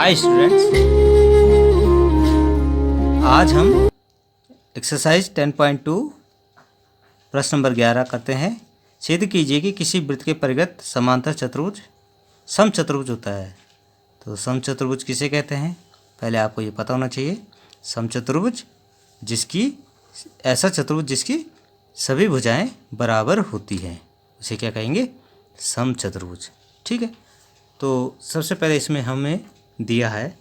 Hi students, आज हम exercise 10.2 प्रश्न नंबर 11 करते हैं। छेद कीजिए कि किसी वृत्त के परिगत समांतर चतुर्भुज समचतुर्भुज होता है। तो समचतुर्भुज किसे कहते हैं, पहले आपको ये पता होना चाहिए। समचतुर्भुज ऐसा चतुर्भुज जिसकी सभी भुजाएं बराबर होती हैं, उसे क्या कहेंगे, समचतुर्भुज। ठीक है, तो सबसे पहले इसमें हमें दिया है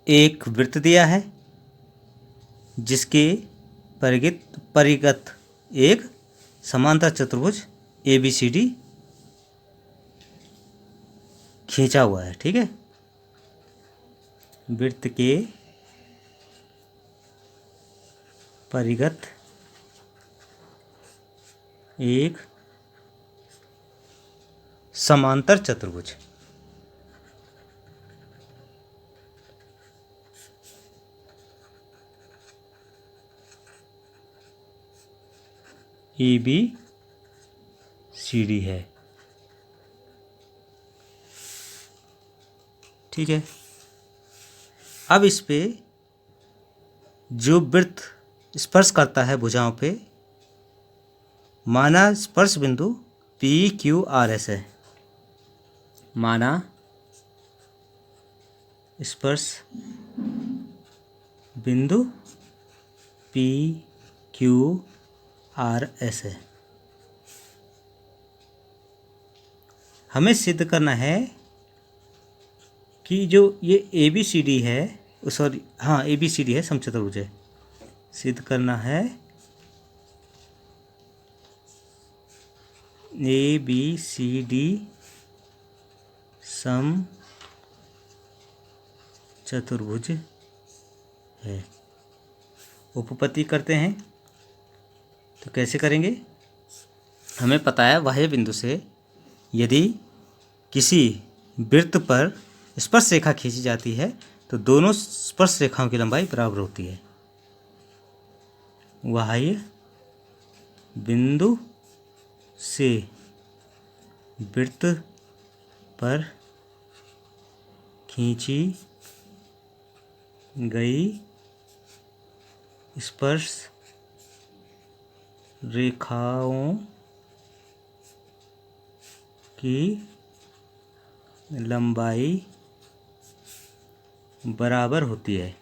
एक वृत्त दिया है जिसके परिगत एक समांतर चतुर्भुज ABCD खींचा हुआ है। ठीक है, वृत्त के परिगत एक समांतर चतुर्भुज ABCD है। ठीक है, अब इस पे जो वृत्त स्पर्श करता है भुजाओं पे, माना स्पर्श बिंदु PQRS है। माना स्पर्श बिंदु PQRS है। हमें सिद्ध करना है कि जो ये ABCD है, सॉरी हाँ ABCD है, समचतुर्भुज है। सिद्ध करना है ABCD समचतुर्भुज है। उपपत्ति करते हैं, तो कैसे करेंगे, हमें पता है बाह्य बिंदु से यदि किसी वृत्त पर स्पर्श रेखा खींची जाती है तो दोनों स्पर्श रेखाओं की लंबाई बराबर होती है। बाह्य बिंदु से वृत्त पर खींची गई स्पर्श रेखाओं की लंबाई बराबर होती है।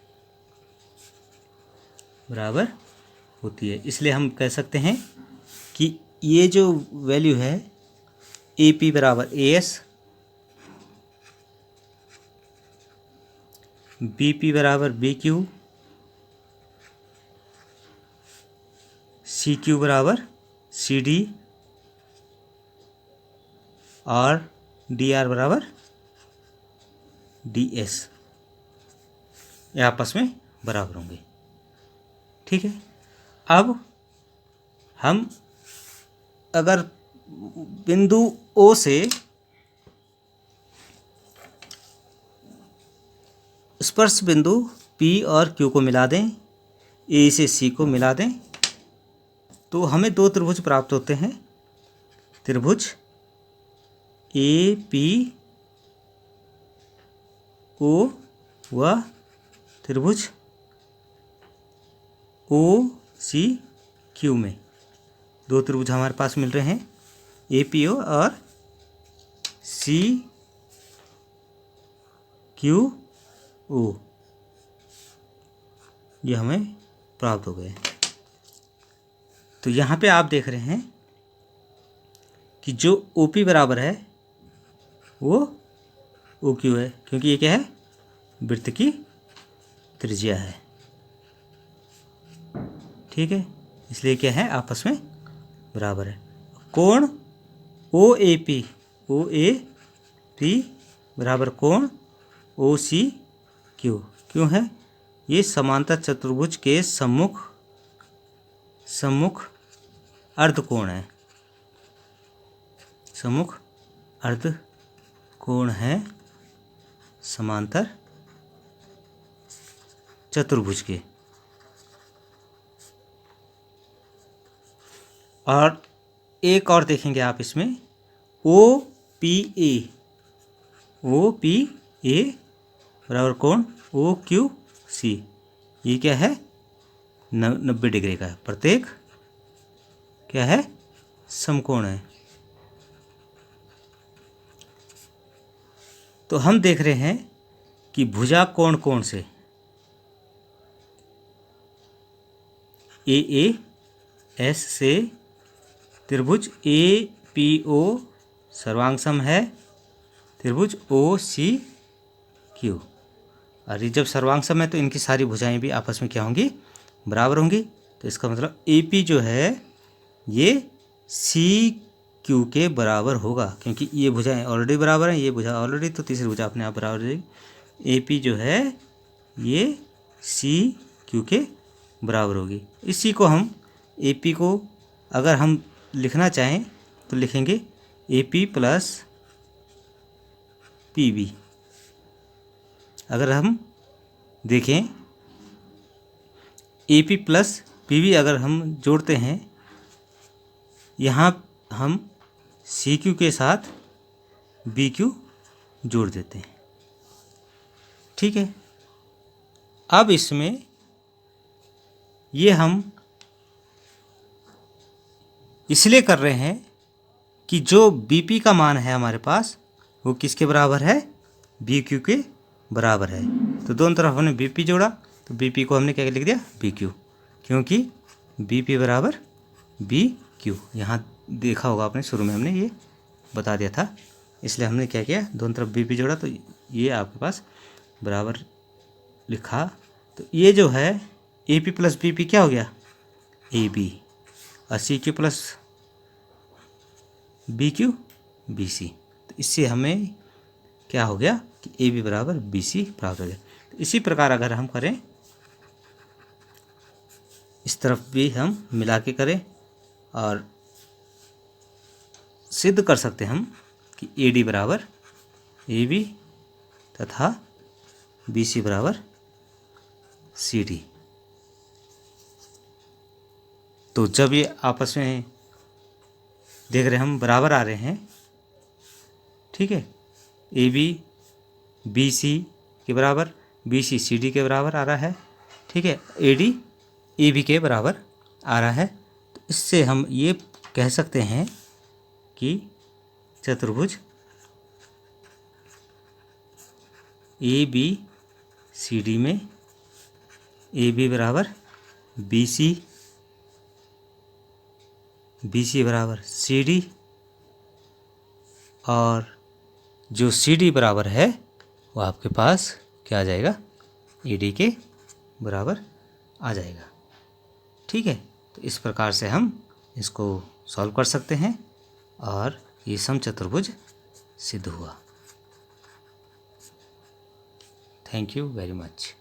इसलिए हम कह सकते हैं कि ये जो वैल्यू है AP बराबर AS, BP बराबर BQ, CQ बराबर CD और DR बराबर DS, ये आपस में बराबर होंगे। ठीक है, अब हम अगर बिंदु O से स्पर्श बिंदु P और Q को मिला दें, A से C को मिला दें, तो हमें दो त्रिभुज प्राप्त होते हैं। त्रिभुज APO व त्रिभुज OCQ में दो त्रिभुज हमारे पास मिल रहे हैं, APO और CQO, ये हमें प्राप्त हो गए। तो यहाँ पे आप देख रहे हैं कि जो OP बराबर है वो OQ है, क्योंकि ये क्या है, वृत्त की त्रिज्या है। ठीक है, इसलिए क्या है, आपस में बराबर है। कोण OAP बराबर कोण OCQ क्यों है, ये समांतर चतुर्भुज के सम्मुख अर्धकोण है। सम्मुख अर्धकोण है समांतर चतुर्भुज के। और एक और देखेंगे आप इसमें ओ पी ए बराबर कोण ओ क्यू सी। ये क्या है? 90 डिग्री का है, प्रत्येक क्या है? समकोण है। तो हम देख रहे हैं कि भुजा कोण कोण से ए एस से त्रिभुज ए पी ओ सर्वांग सम है त्रिभुज ओ सी क्यू। और ये जब सर्वांग सम है तो इनकी सारी भुजाएं भी आपस में क्या होंगी? बराबर होंगी। तो इसका मतलब ए पी जो है ये सी क्यू के बराबर होगा, क्योंकि ये भुजाएं ऑलरेडी बराबर हैं, ये भुजा ऑलरेडी, तो तीसरी भुजा अपने आप बराबर हो जाएगी। ए पी जो है ये सी क्यू के बराबर होगी। इसी को हम ए पी को अगर हम लिखना चाहें तो लिखेंगे A P plus P B. अगर हम देखें A P plus P B अगर हम जोड़ते हैं, यहाँ हम सी क्यू के साथ बी क्यू जोड़ देते हैं। ठीक है, अब इसमें ये हम इसलिए कर रहे हैं कि जो बी पी का मान है हमारे पास वो किसके बराबर है? बी क्यू के बराबर है। तो दोनों तरफ हमने बी पी जोड़ा, तो बी पी को हमने क्या लिख दिया? बी क्यू, क्योंकि बी पी बराबर बी क्यू। यहाँ देखा होगा आपने, शुरू में हमने ये बता दिया था, इसलिए हमने क्या किया? दोनों तरफ बी पी जोड़ा, तो ये आपके पास बराबर लिखा। तो ये जो है A P plus B P क्या हो गया? A B. और C Q plus B Q B C. तो इससे हमें क्या हो गया कि ए बी बराबर बी सी प्राप्त हो गया। तो इसी प्रकार अगर हम करें, इस तरफ भी हम मिला के करें और सिद्ध कर सकते हम कि ए डी बराबर ए बी तथा बी सी बराबर सी डी। तो जब ये आपस में देख रहे हम बराबर आ रहे हैं, ठीक है, ए बी बी सी के बराबर, बी सी सी डी के बराबर आ रहा है, ठीक है, ए डी ए बी के बराबर आ रहा है। तो इससे हम ये कह सकते हैं कि चतुर्भुज ए बी सी डी में ए बी बराबर बी सी बराबर सी डी, और जो सी डी बराबर है वो आपके पास क्या आ जाएगा? ए डी के बराबर आ जाएगा। ठीक है, तो इस प्रकार से हम इसको सॉल्व कर सकते हैं और ये समचतुर्भुज सिद्ध हुआ। Thank you very much.